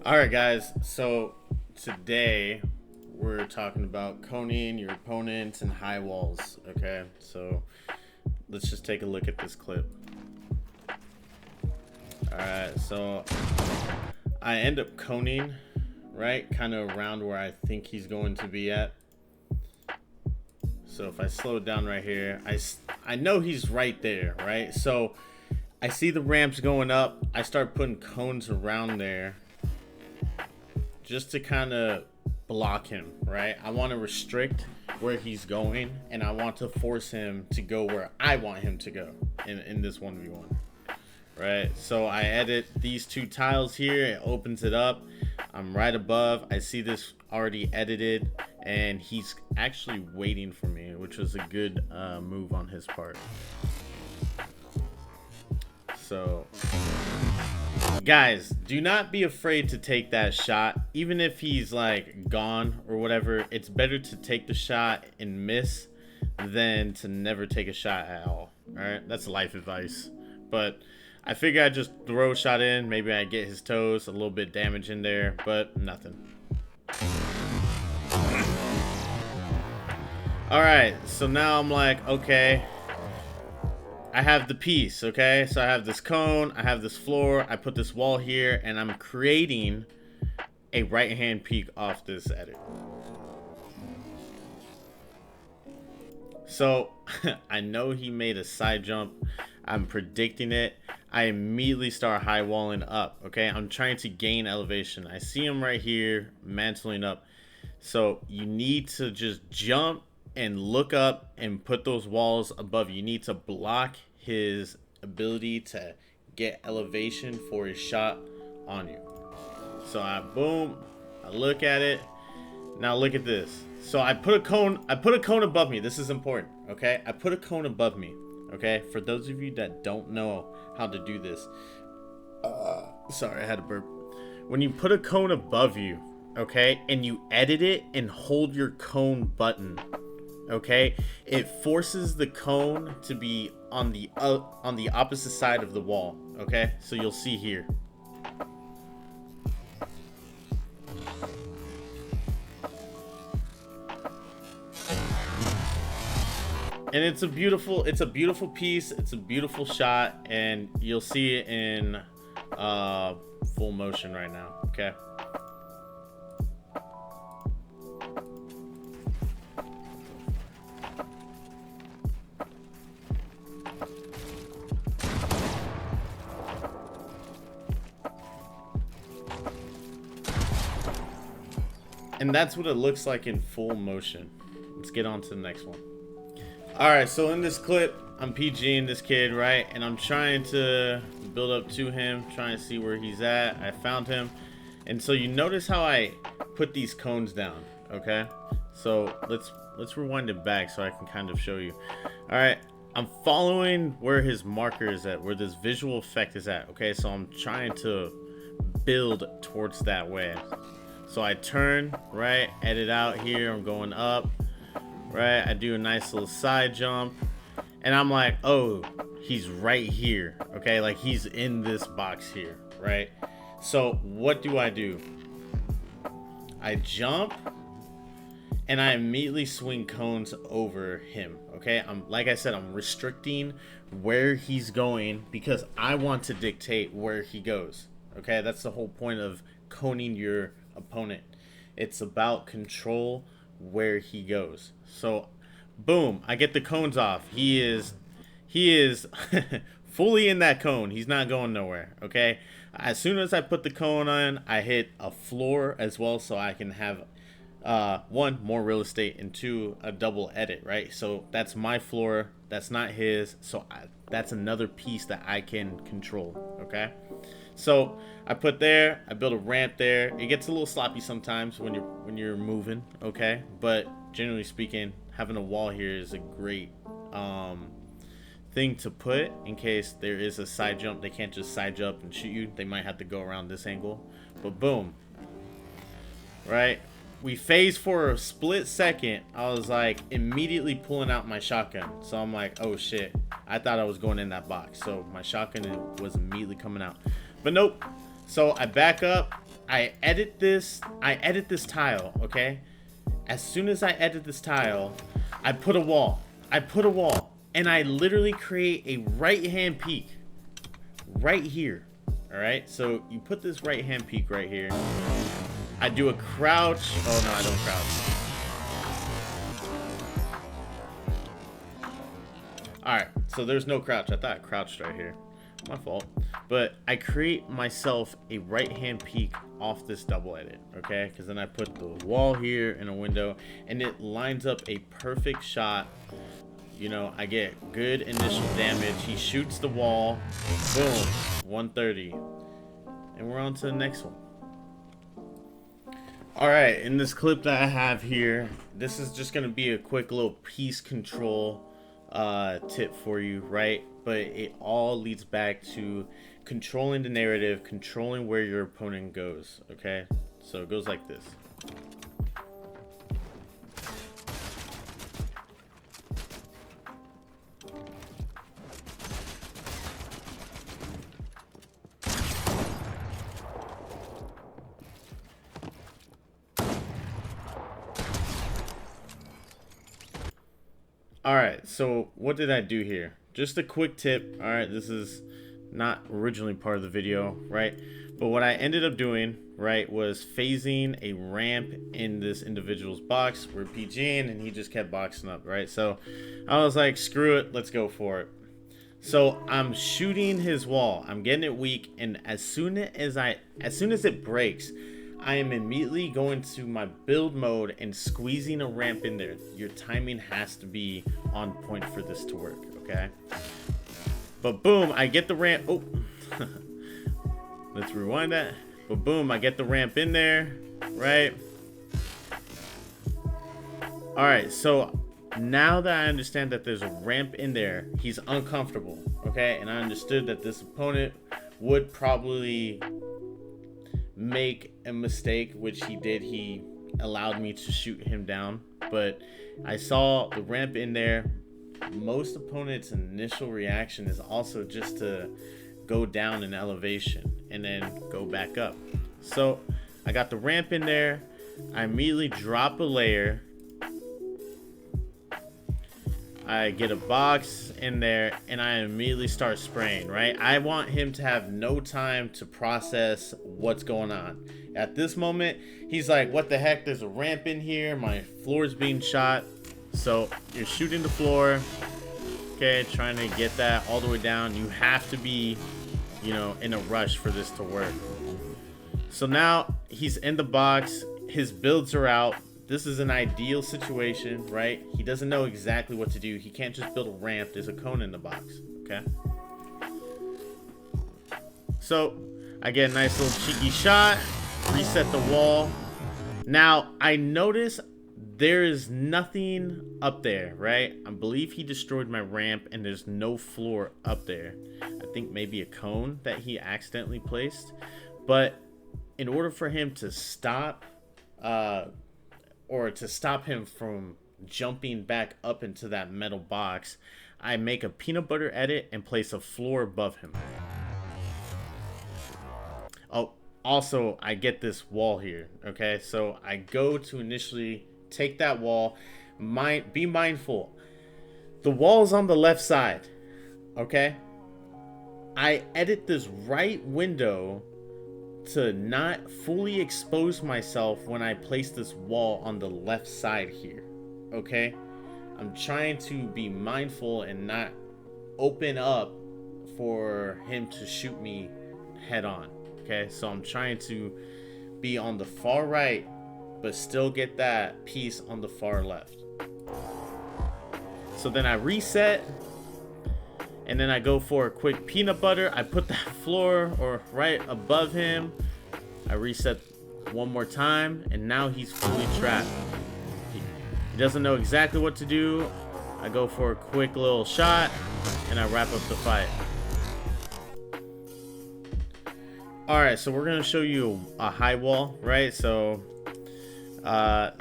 All right, guys. So today we're talking about coning your opponents and high walls. Okay, so let's just take a look at this clip. All right, so I end up coning right, kind of around where I think he's going to be at. So if I slow it down right here, I know he's right there, right? So I see the ramps going up. I start putting cones around there just to kind of block him, right? I want to restrict where he's going, and I want to force him to go where I want him to go in this 1v1, right? So I edit these two tiles here. It opens it up. I'm right above. I see this already edited, and he's actually waiting for me, which was a good move on his part. So guys, do not be afraid to take that shot. Even if he's like gone or whatever, it's better to take the shot and miss than to never take a shot at all. All right, that's life advice. But I figure I just throw a shot in. Maybe I get his toes, a little bit damage in there, but nothing. All right, so now I'm like, okay, I have the piece, okay? So I have this cone, I have this floor, I put this wall here, and I'm creating a right-hand peak off this edit. So I know he made a side jump. I'm predicting it. I immediately start high walling up, okay? I'm trying to gain elevation. I see him right here, mantling up. So you need to just jump and look up and put those walls above you. You need to block his ability to get elevation for his shot on you. So I boom, I look at it. Now look at this. So I put a cone above me. This is important, okay? I put a cone above me, okay? For those of you that don't know how to do this, sorry, I had a burp. When you put a cone above you, okay, and you edit it and hold your cone button, okay, it forces the cone to be on the opposite side of the wall, okay? So you'll see here. And it's a beautiful piece, it's a beautiful shot, and you'll see it in full motion right now, okay? And that's what it looks like in full motion. Let's get on to the next one. Alright, so in this clip, I'm PGing this kid, right? And I'm trying to build up to him, trying to see where he's at. I found him. And so you notice how I put these cones down, okay? So let's rewind it back so I can kind of show you. Alright, I'm following where his marker is at, where this visual effect is at, okay? So I'm trying to build towards that way. So I turn, right, edit out here, I'm going up, right, I do a nice little side jump, and I'm like, oh, he's right here, okay, like he's in this box here, right? So what do? I jump, and I immediately swing cones over him, okay? Like I said, I'm restricting where he's going because I want to dictate where he goes, okay? That's the whole point of coning your opponent. It's about control where he goes. So boom, I get the cones off. He is fully in that cone. He's not going nowhere, okay? As soon as I put the cone on, I hit a floor as well, so I can have one, more real estate, and two, a double edit, right? So that's my floor, that's not his, so that's another piece that I can control, okay? So I put there, I build a ramp there. It gets a little sloppy sometimes when you're moving, okay? But generally speaking, having a wall here is a great thing to put in case there is a side jump. They can't just side jump and shoot you. They might have to go around this angle. But boom, right? We phased for a split second. I was like immediately pulling out my shotgun. So I'm like, oh shit, I thought I was going in that box. So my shotgun was immediately coming out. But nope, So I back up. I edit this tile, okay? As soon as I edit this tile, I put a wall. And I literally create a right-hand peak right here. All right, so you put this right-hand peak right here. I do a crouch. Oh no, I don't crouch. All right, so there's no crouch. I thought I crouched right here. My fault. But I create myself a right-hand peak off this double edit, okay? Because then I put the wall here in a window, and it lines up a perfect shot. You know, I get good initial damage. He shoots the wall. Boom. 130. And we're on to the next one. Alright, in this clip that I have here, this is just going to be a quick little piece control tip for you, right? But it all leads back to controlling the narrative, controlling where your opponent goes, okay? So it goes like this. Alright, so what did I do here? Just a quick tip. Alright, this is not originally part of the video, right? But what I ended up doing, right, was phasing a ramp in this individual's box. We're PGing and he just kept boxing up, right? So I was like, screw it, let's go for it. So I'm shooting his wall. I'm getting it weak, and as soon as it breaks, I am immediately going to my build mode and squeezing a ramp in there. Your timing has to be on point for this to work, okay? But boom, I get the ramp. Oh, let's rewind that. But boom, I get the ramp in there, right? All right, so now that I understand that there's a ramp in there, he's uncomfortable, okay? And I understood that this opponent would probably make a mistake, which he did. He allowed me to shoot him down, but I saw the ramp in there. Most opponents' initial reaction is also just to go down in elevation and then go back up. So I got the ramp in there. I immediately drop a layer. I get a box in there and I immediately start spraying, right? I want him to have no time to process what's going on. At this moment, he's like, what the heck? There's a ramp in here. My floor is being shot. So you're shooting the floor, okay, trying to get that all the way down. You have to be, you know, in a rush for this to work. So now he's in the box. His builds are out. This is an ideal situation, right? He doesn't know exactly what to do. He can't just build a ramp. There's a cone in the box, okay? So I get a nice little cheeky shot, reset the wall. Now I notice there is nothing up there, right? I believe he destroyed my ramp and there's no floor up there. I think maybe a cone that he accidentally placed. But in order for him to stop, or to stop him from jumping back up into that metal box, I make a peanut butter edit and place a floor above him. Oh, also I get this wall here, okay? So I go to initially take that wall. Be mindful, the wall's on the left side, okay? I edit this right window to not fully expose myself when I place this wall on the left side here, okay? I'm trying to be mindful and not open up for him to shoot me head on, okay? So I'm trying to be on the far right but still get that piece on the far left. So then I reset, and then I go for a quick peanut butter. I put that floor or right above him. I reset one more time, and now he's fully trapped. He doesn't know exactly what to do. I go for a quick little shot, and I wrap up the fight. Alright, so we're going to show you a high wall, right? So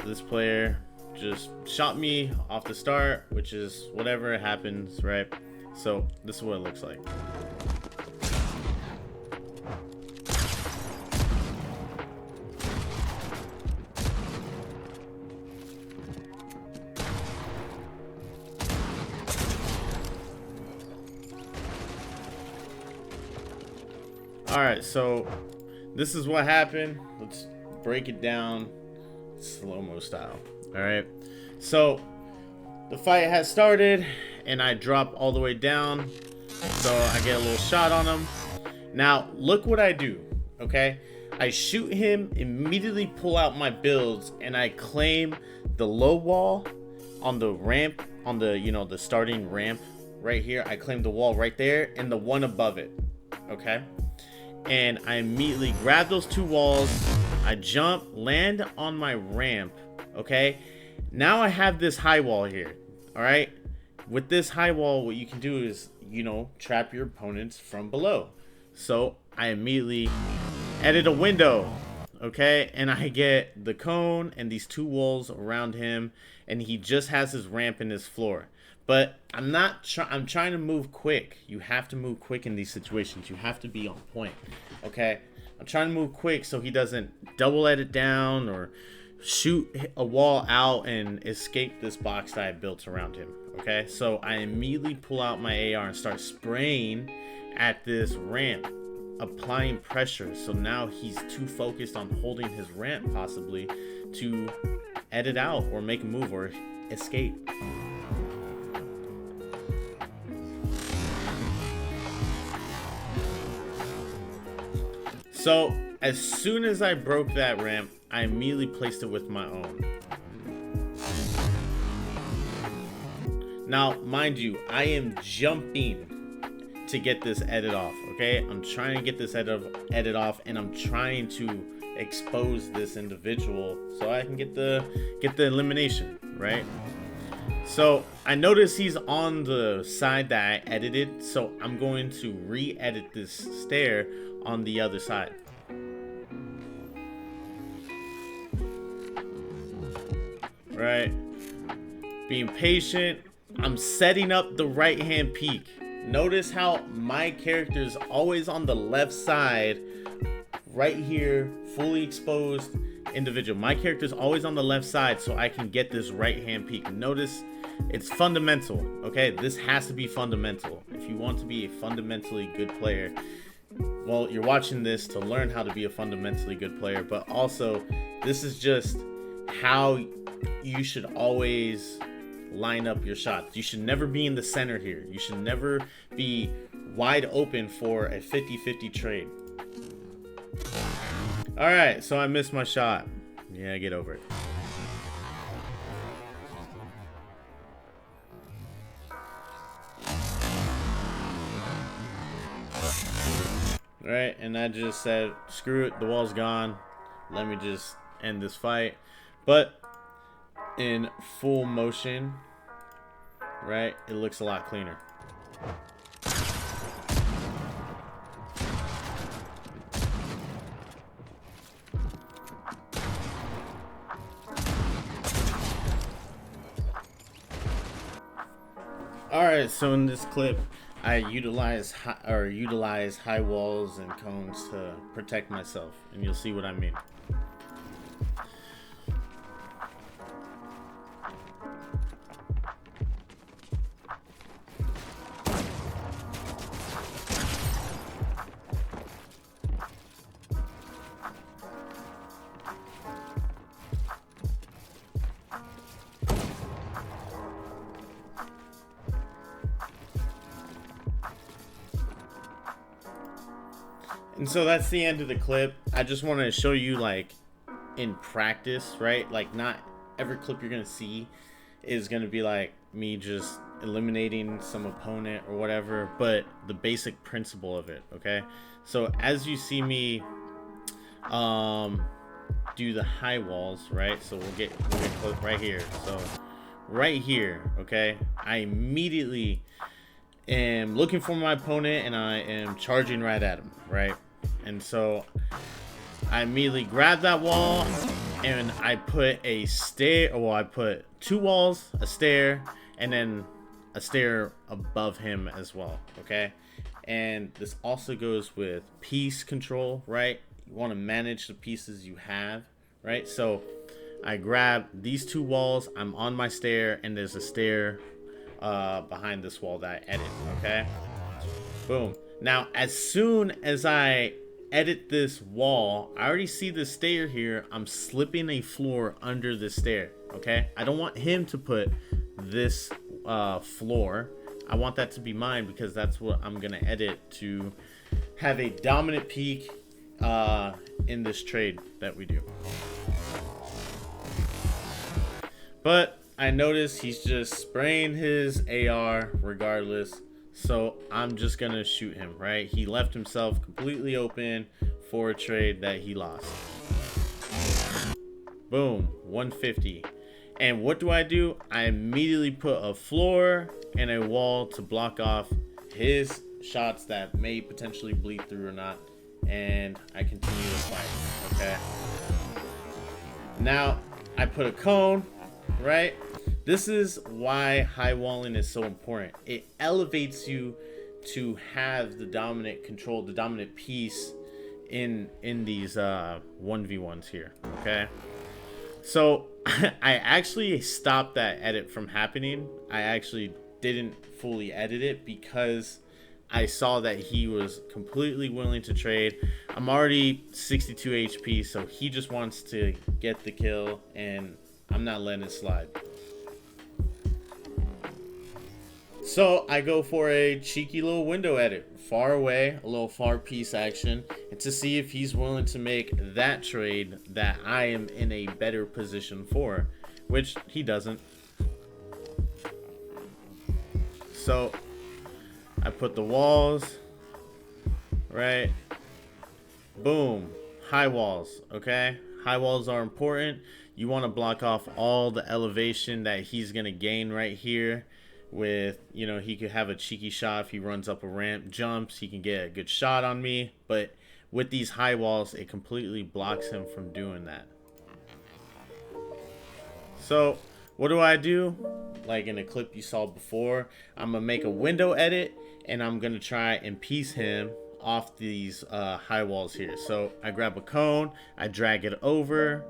this player just shot me off the start, which is whatever happens, right? So this is what it looks like. Alright, so this is what happened. Let's break it down slow-mo style. Alright, so the fight has started and I drop all the way down, so I get a little shot on him. Now look what I do. Okay, I shoot him, immediately pull out my builds, and I claim the low wall on the ramp, on the, you know, the starting ramp right here. I claim the wall right there and the one above it. Okay, and I immediately grab those two walls, I jump, land on my ramp. Okay, now I have this high wall here. All right, with this high wall, what you can do is, you know, trap your opponents from below. So I immediately edit a window, okay, and I get the cone and these two walls around him, and he just has his ramp and his floor. But I'm trying to move quick. You have to move quick in these situations. You have to be on point, okay? I'm trying to move quick so he doesn't double edit down or shoot a wall out and escape this box that I built around him, okay? So I immediately pull out my AR and start spraying at this ramp, applying pressure. So now he's too focused on holding his ramp possibly to edit out or make a move or escape. So as soon as I broke that ramp, I immediately placed it with my own. Now, mind you, I am jumping to get this edit off, okay? I'm trying to get this edit off, and I'm trying to expose this individual so I can get the elimination, right? So I notice he's on the side that I edited, so I'm going to re-edit this stair on the other side. Right, being patient. I'm setting up the right hand peak. Notice how my character is always on the left side, right here, fully exposed individual. My character is always on the left side so I can get this right hand peak. Notice it's fundamental, okay? This has to be fundamental. If you want to be a fundamentally good player, well, you're watching this to learn how to be a fundamentally good player, but also this is just how you should always line up your shots. You should never be in the center here. You should never be wide open for a 50-50 trade. Alright, so I missed my shot. Yeah, get over it. Alright, and I just said, screw it, the wall's gone. Let me just end this fight. But in full motion, right, it looks a lot cleaner. Alright, so in this clip I utilize high walls and cones to protect myself, and you'll see what I mean. And so that's the end of the clip. I just wanted to show you, like, in practice, right? Like, not every clip you're gonna see is gonna be like me just eliminating some opponent or whatever, but the basic principle of it, okay? So as you see me do the high walls, right? So we'll get close right here. So right here, okay, I immediately am looking for my opponent and I am charging right at him, right? And so I immediately grab that wall and I put a stair, well, I put two walls, a stair, and then a stair above him as well, okay? And this also goes with piece control, right? You want to manage the pieces you have, right? So I grab these two walls, I'm on my stair, and there's a stair behind this wall that I edit, okay? Boom. Now, as soon as I edit this wall, I already see the stair here. I'm slipping a floor under the stair. Okay, I don't want him to put this floor. I want that to be mine because that's what I'm gonna edit to have a dominant peak in this trade that we do. But I noticed he's just spraying his AR regardless, so I'm just gonna shoot him, right? He left himself completely open for a trade that he lost. Boom, 150. And what do? I immediately put a floor and a wall to block off his shots that may potentially bleed through or not, and I continue to fight. Okay, now I put a cone, right? This is why high walling is so important. It elevates you to have the dominant control, the dominant piece in these 1v1s here. Okay, so I actually stopped that edit from happening. I actually didn't fully edit it because I saw that he was completely willing to trade. I'm already 62 HP, so he just wants to get the kill, and I'm not letting it slide. So I go for a cheeky little window edit, far away, a little far piece action, and to see if he's willing to make that trade that I am in a better position for, which he doesn't. So I put the walls, right? Boom, high walls, okay? High walls are important. You want to block off all the elevation that he's going to gain right here with, you know, he could have a cheeky shot if he runs up a ramp, jumps, he can get a good shot on me, but with these high walls, it completely blocks him from doing that. So what do? Like in a clip you saw before, I'm gonna make a window edit and I'm gonna try and piece him off these high walls here. So I grab a cone, I drag it over,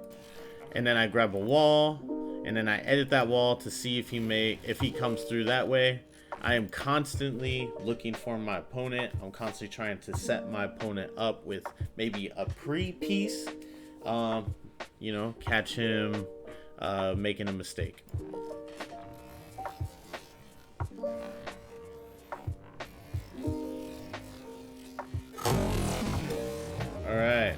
and then I grab a wall, and then I edit that wall to see if he comes through that way. I am constantly looking for my opponent. I'm constantly trying to set my opponent up with maybe a pre-piece, you know, catch him making a mistake. All right,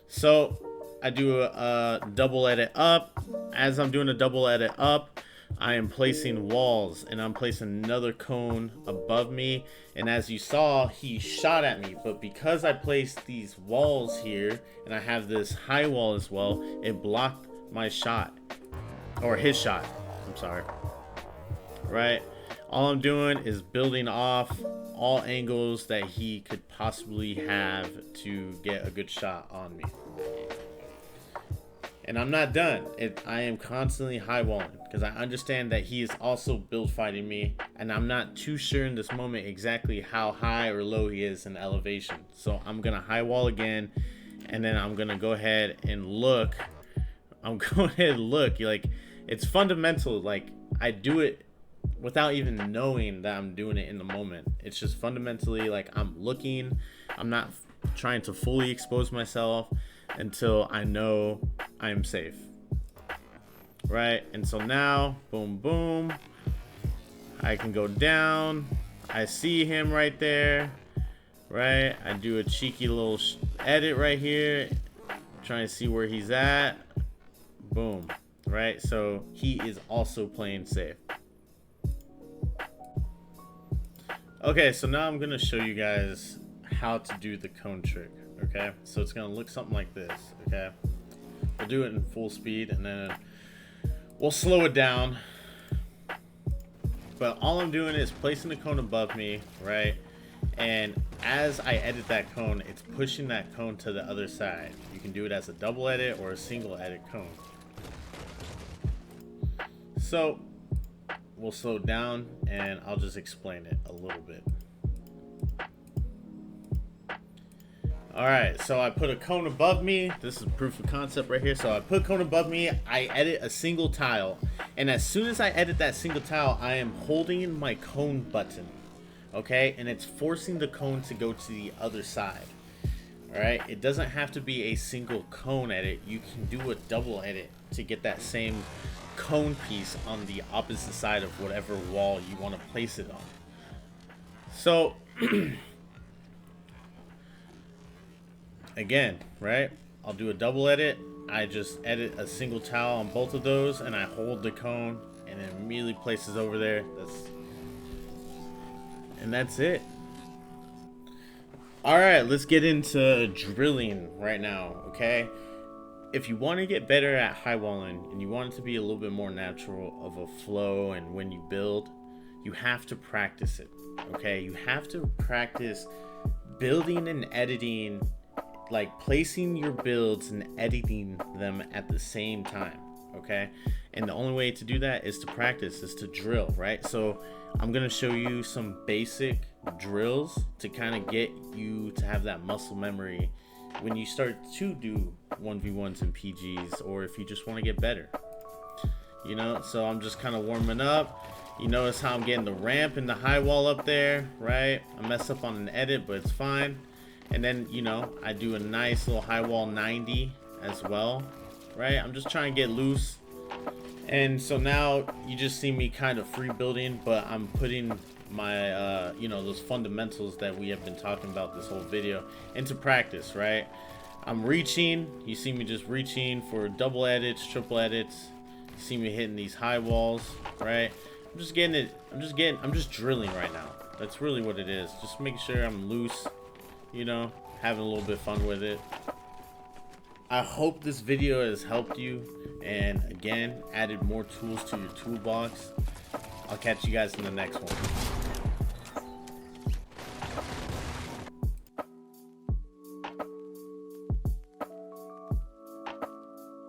so I do a double edit up. As I'm doing a double edit up, I am placing walls, and I'm placing another cone above me. And as you saw, he shot at me, but because I placed these walls here and I have this high wall as well, it blocked my shot, or his shot, I'm sorry. Right, all I'm doing is building off all angles that he could possibly have to get a good shot on me. And I'm not done. I am constantly high walling because I understand that he is also build fighting me, and I'm not too sure in this moment exactly how high or low he is in elevation. So I'm gonna high wall again, and then I'm gonna go ahead and look. Like, it's fundamental. Like, I do it without even knowing that I'm doing it in the moment. It's just fundamentally like I'm looking. I'm not trying to fully expose myself until I know I'm safe, right? And so now, boom, boom, I can go down. I see him right there, right? I do a cheeky little edit right here, trying to see where he's at. Boom, right? So he is also playing safe. Okay, so now I'm gonna show you guys how to do the cone trick. Okay, so it's gonna look something like this. Okay, we'll do it in full speed and then we'll slow it down. But all I'm doing is placing the cone above me, right? And as I edit that cone, it's pushing that cone to the other side. You can do it as a double edit or a single edit cone. So we'll slow down and I'll just explain it a little bit. Alright, so I put a cone above me. This is proof of concept right here. So I put a cone above me, I edit a single tile. And as soon as I edit that single tile, I am holding my cone button. Okay, and it's forcing the cone to go to the other side. All right, it doesn't have to be a single cone edit. You can do a double edit to get that same cone piece on the opposite side of whatever wall you want to place it on. So again, right, I'll do a double edit. I just edit a single tile on both of those, and I hold the cone, and it immediately places over there. That's it. All right, let's get into drilling right now, okay? If you want to get better at high walling and you want it to be a little bit more natural of a flow, and when you build, you have to practice it, okay? You have to practice building and editing, like placing your builds and editing them at the same time, okay? And the only way to do that is to practice, is to drill, right? So I'm gonna show you some basic drills to kind of get you to have that muscle memory when you start to do 1v1s and PGs, or if you just want to get better, you know. So I'm just kind of warming up. You notice how I'm getting the ramp and the high wall up there, right? I messed up on an edit, but it's fine. And then, you know, I do a nice little high wall 90 as well, right? I'm just trying to get loose. And so now you just see me kind of free building, but I'm putting my you know, those fundamentals that we have been talking about this whole video into practice, right? I'm reaching, you see me just reaching for double edits, triple edits. You see me hitting these high walls, right? I'm just getting it, I'm just drilling right now. That's really what it is. Just making sure I'm loose, you know, having a little bit of fun with it. I hope this video has helped you, and again, added more tools to your toolbox. I'll catch you guys in the next one.